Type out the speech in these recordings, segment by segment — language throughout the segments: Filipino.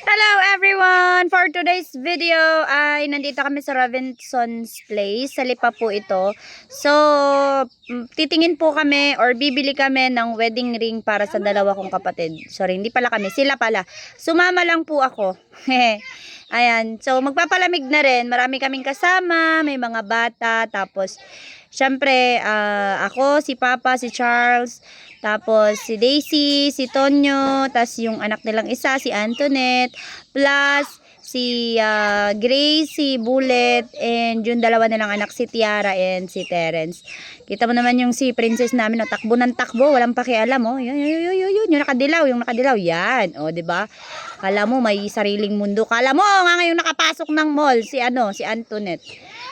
Hello everyone! For today's video ay nandito kami sa Robinson's Place. Sa Lipa po ito. So, titingin po kami or bibili kami ng wedding ring para sa dalawa kong kapatid. Sorry, hindi pala kami. Sila pala. Sumama lang po ako. Ayan. So, magpapalamig na rin. Marami kaming kasama. May mga bata. Tapos, syempre, ako, si Papa, si Charles, tapos si Daisy, si Tonyo, tapos yung anak nilang isa, si Antoinette, plus si Grace, si Bullet, and yung dalawa nilang anak, si Tiara and si Terence. Kita mo naman yung si Princess namin, takbo ng takbo, walang pakialam, oh. Yun, yung nakadilaw, yan. O, diba? Kala mo may sariling mundo. Kala mo nga ngayon nakapasok ng mall, si Antoinette.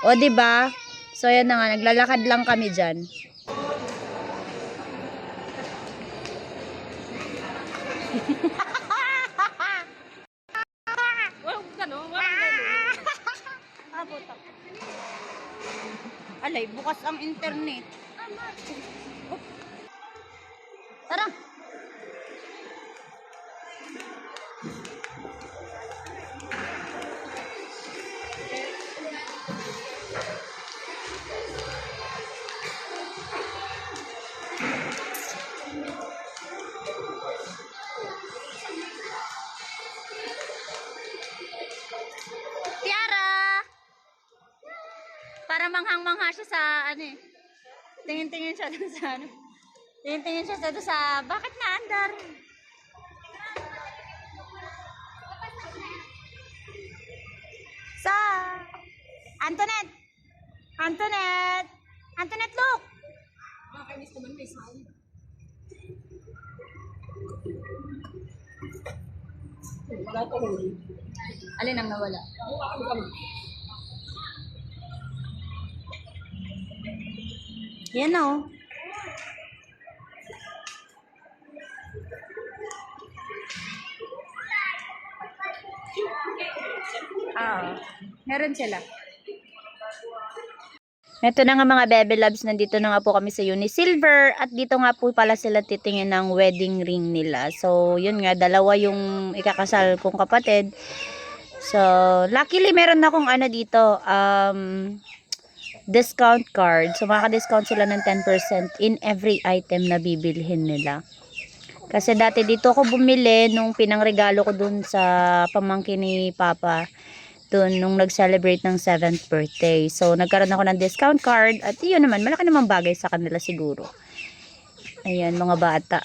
O, diba? So, yan na nga, naglalakad lang kami dyan. Alay, bukas ang internet. Tara. Para manghang-mangha siya sa ano eh. Tingin-tingin siya dun sa ano. Tingin-tingin siya dun sa bakit naandar? Sa Antoinette. Antoinette, look. Nakakainis naman may sound. Wala pa rin. Alin ang nawala? Yan o. Meron sila. Ito na nga mga bebe loves, nandito na nga po kami sa Unisilver at dito nga po pala sila titingin ng wedding ring nila. So, yun nga, dalawa yung ikakasal kong kapatid. So, luckily meron akong ano dito, discount card. So, makaka-discount sila ng 10% in every item na bibilhin nila. Kasi dati dito ako bumili nung pinangregalo ko dun sa pamangkin ni Papa. Dun nung nag-celebrate ng 7th birthday. So, nagkaroon ako ng discount card. At yun naman, malaki naman bagay sa kanila siguro. Ayan, mga bata.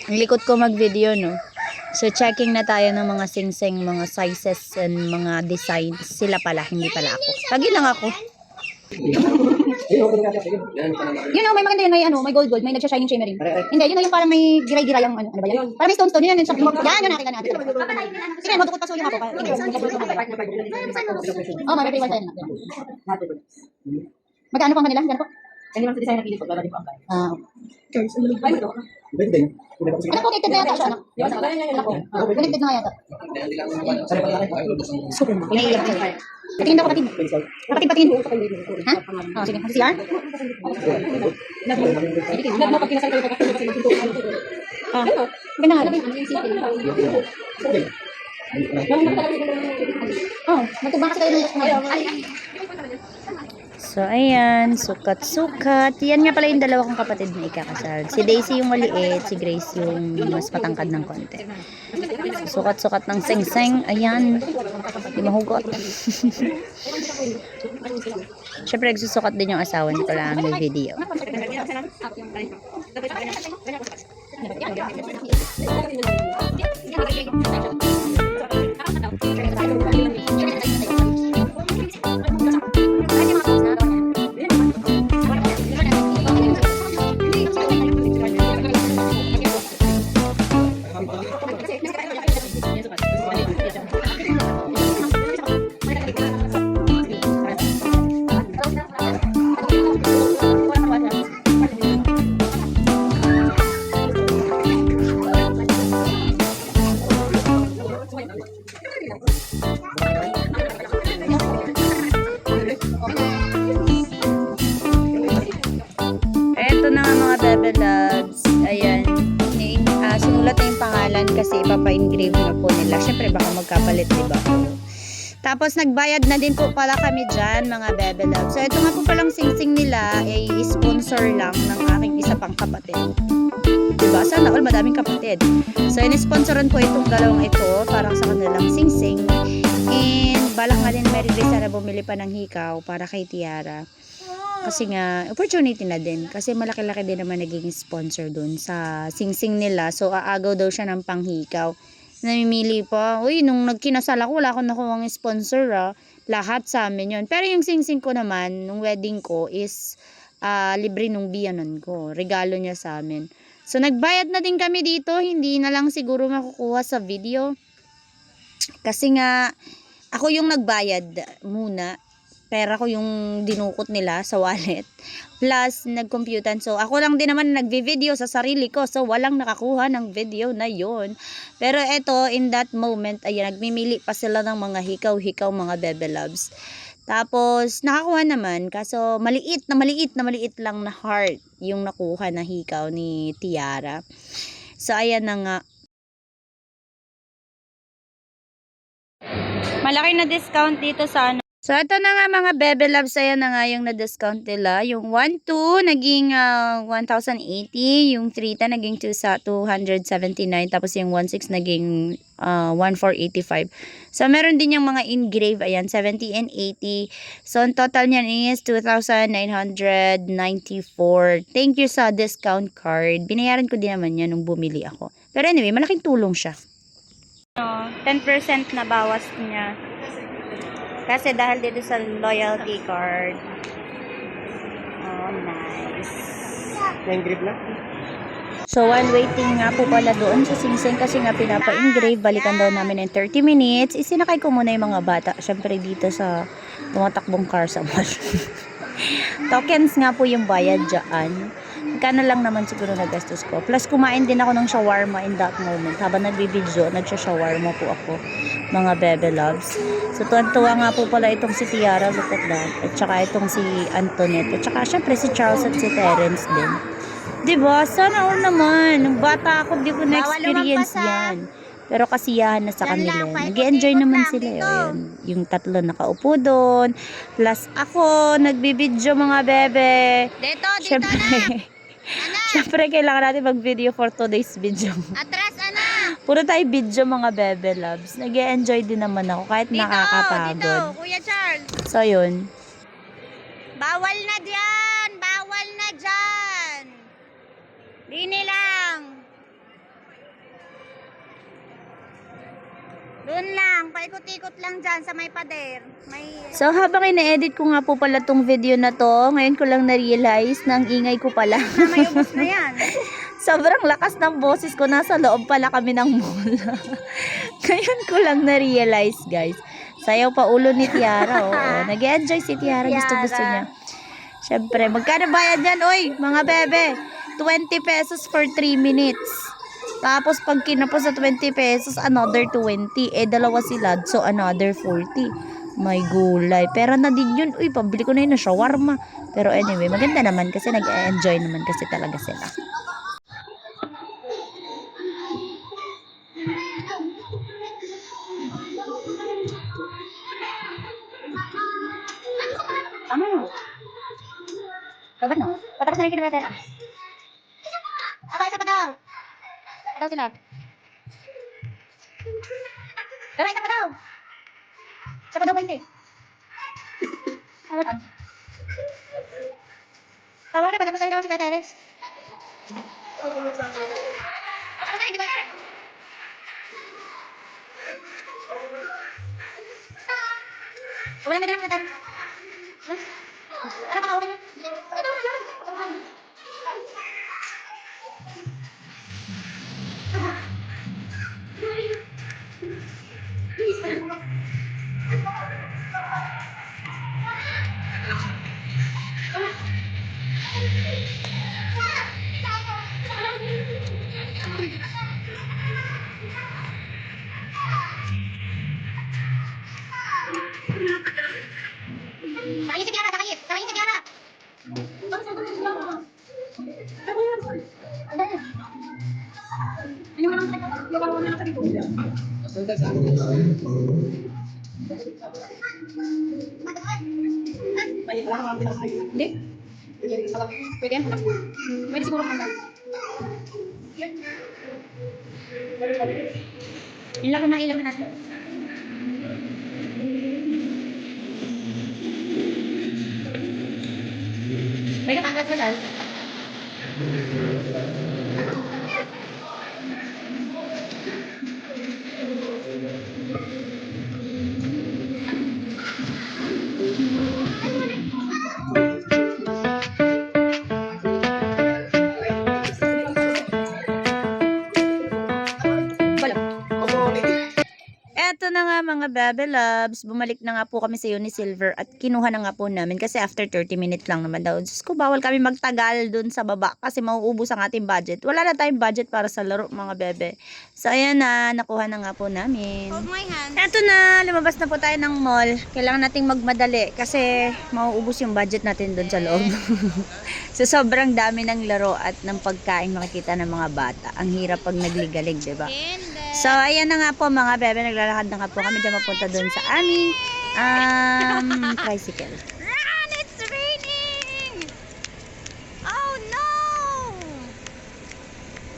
Ang likod ko mag-video, no? So, checking na tayo ng mga sing-sing, mga sizes and mga designs. Sila pala, hindi pala ako. Lagi lang ako. Yun o, may maganda yun, may gold, may nagsha-shining shimmering. Hindi, yun o yung parang may giray-giray yung ano ba yan? Parang may stone, yun yung shopping. Yan, nakita natin. Sige, matukot pa suyo ako. Oh, may paper tayo na. Magkano po ang kanila? Magkano po? Hindi man sa design na pilit po, lalagay po ang bahay. Ano po, connected na yata siya, no? Connected na nga yata. Super mo. Patingin daw kapatid. Patingin. Ha? Oh, sige. CR? Maganda nga. Oh, magtubang kasi kayo ng gusto ngayon. So, ayan, sukat-sukat. Yan nga pala yung dalawa kong kapatid na ikakasal. Si Daisy yung maliit, si Grace yung mas matangkad ng konti. Sukat-sukat ng seng-seng. Ayan, di mahugot. Siyempre, nagsusukat din yung asawa niya pala ang video. pangalan kasi ipapa-engrave na po nila. Syempre baka magkapalit, diba? Tapos nagbayad na din po pala kami dyan, mga bebe love. So ito nga po palang singsing nila ay sponsor lang ng aking isa pang kapatid. Diba? Sana all madaming kapatid. So in-sponsoran po itong dalawang ito para sa kanilang singsing. And balak nga din Mary Grace na bumili pa ng hikaw para kay Tiara. Kasi nga, opportunity na din. Kasi malaki-laki din naman naging sponsor dun sa singsing nila. So, aagaw daw siya ng panghikaw. Namimili pa. Uy, nung nagkinasal ako, wala akong nakuha ng sponsor Lahat sa amin yun. Pero yung singsing ko naman, nung wedding ko, is libre nung biyanan ko. Regalo niya sa amin. So, nagbayad na din kami dito. Hindi na lang siguro makukuha sa video. Kasi nga, ako yung nagbayad muna. Pera ko yung dinukot nila sa wallet. Plus, nagcomputan. So, ako lang din naman nagvi-video sa sarili ko. So, walang nakakuha ng video na yon. Pero eto, in that moment, ayan, nagmimili pa sila ng mga hikaw-hikaw, mga bebe loves. Tapos, nakakuha naman. Kaso, maliit lang na heart yung nakuha na hikaw ni Tiara. So, ayan na nga. Malaki na discount dito sa ano. So, ito na nga mga bebe loves, ayan na nga yung na-discount nila. Yung 1.2 naging 1,080. Yung 3.10 naging 279. Tapos yung 1.6 naging 1,485. So, meron din yung mga engrave, ayan, 70 and 80. So, ang total niyan is 2,994. Thank you sa discount card. Binayaran ko din naman yan nung bumili ako. Pero anyway, malaking tulong siya. 10% na bawas niya. Kasi dahil dito sa loyalty card. Oh, nice. Na-engrave na? So, one waiting nga po pala doon sa singsing kasi nga pinapa-engrave. Balikan daw namin in 30 minutes. Isinakay ko muna yung mga bata. Siyempre dito sa tumatakbong car sa mall. Tokens nga po yung bayad dyan. Magkano lang naman siguro na gastos ko. Plus, kumain din ako ng shawarma in that moment. Habang nagbibidyo, nagsha-shawarma po ako, mga bebe loves. So, tuwan-tuwa nga po pala itong si Tiara, look at that. At saka itong si Antoinette. At saka, syempre, si Charles at si Terence din. Diba? Sana all naman. Nung bata ako, di ko na-experience yan. Pero kasiyahan na sa kanila. Nag-enjoy naman sila yun. Yung tatlo nakaupo doon. Plus, ako, nagbibidyo, mga bebe. Dito Syempre, syempre, kailangan natin mag-video for today's video. Atras, ana. Puro tayo video, mga bebe loves. Nag-enjoy din naman ako kahit Dito, nakakapagod. Kuya Charles. So, yun. Bawal na dyan. Bawal na dyan. Dini lang. Doon lang. Paikot-ikot lang dyan sa may pader. So, habang ina-edit ko nga po pala tong video na to, ngayon ko lang na-realize na ang ingay ko pala. May ubos na yan. Sobrang lakas ng boses ko. Nasa loob pala kami ng mall. Ngayon ko lang na-realize, guys. Sayaw pa ulo ni Tiara. Oh. Nag-enjoy si Tiara. Gusto-gusto niya. Siyempre, magkano bayad yan? Oy, mga bebe. 20 pesos for 3 minutes. Tapos, pag kinapos sa 20 pesos, another 20. Dalawa sila. So, another 40. May gulay. Pera na din yun. Uy, pabili ko na yun na shawarma. Pero anyway, maganda naman kasi nag-enjoy naman kasi talaga sila. Ano? Kagat no? Patapos na rin kinabata. Ako, isa pa daw. Daw sila. Pero isa pa daw. Sa pa daw ba hindi? Tama na, patapos na rin ako si Terence. Ako na, hindi ba? Wala na din ako Terence. Ano pa ka? Nakaisip yan na. Hindi. Pwede? Pwede siguro naman. Ilang na. May kakangkat mo dahil. Eto na nga mga Bebe Loves, bumalik na nga po kami sa Unisilver at kinuha na nga po namin kasi after 30 minutes lang naman daw. Diyos ko, bawal kami magtagal dun sa baba kasi mauubos ang ating budget. Wala na tayong budget para sa laro mga Bebe. So ayan na, nakuha na nga po namin. Hold my hand. Eto na, lumabas na po tayo ng mall. Kailangan nating magmadali kasi mauubos yung budget natin dun sa loob. So sobrang dami ng laro at ng pagkain makikita ng mga bata. Ang hirap pag nagligalig, diba? So, ayan na nga po mga Bebe, naglalakad na nga po kami dyan mapunta doon sa aming tricycle. Run! It's raining! Oh no!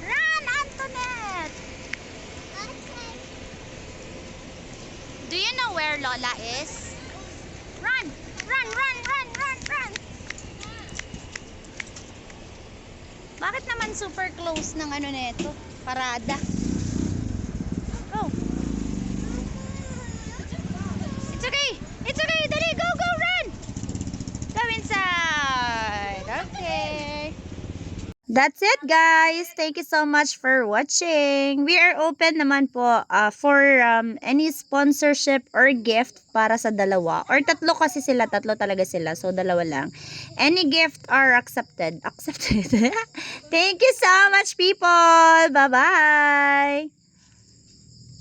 Run, Antoinette! Do you know where Lola is? Run! Run, run, run, run, run! Bakit naman super close ng ano nito? Parada. Go! It's okay! It's okay! Dali! Go! Go! Run! Go inside! Okay! That's it guys! Thank you so much for watching! We are open naman po for any sponsorship or gift para sa dalawa. Or tatlo kasi sila, tatlo talaga sila. So, dalawa lang. Any gift are accepted. Accepted! Thank you so much people! Bye-bye!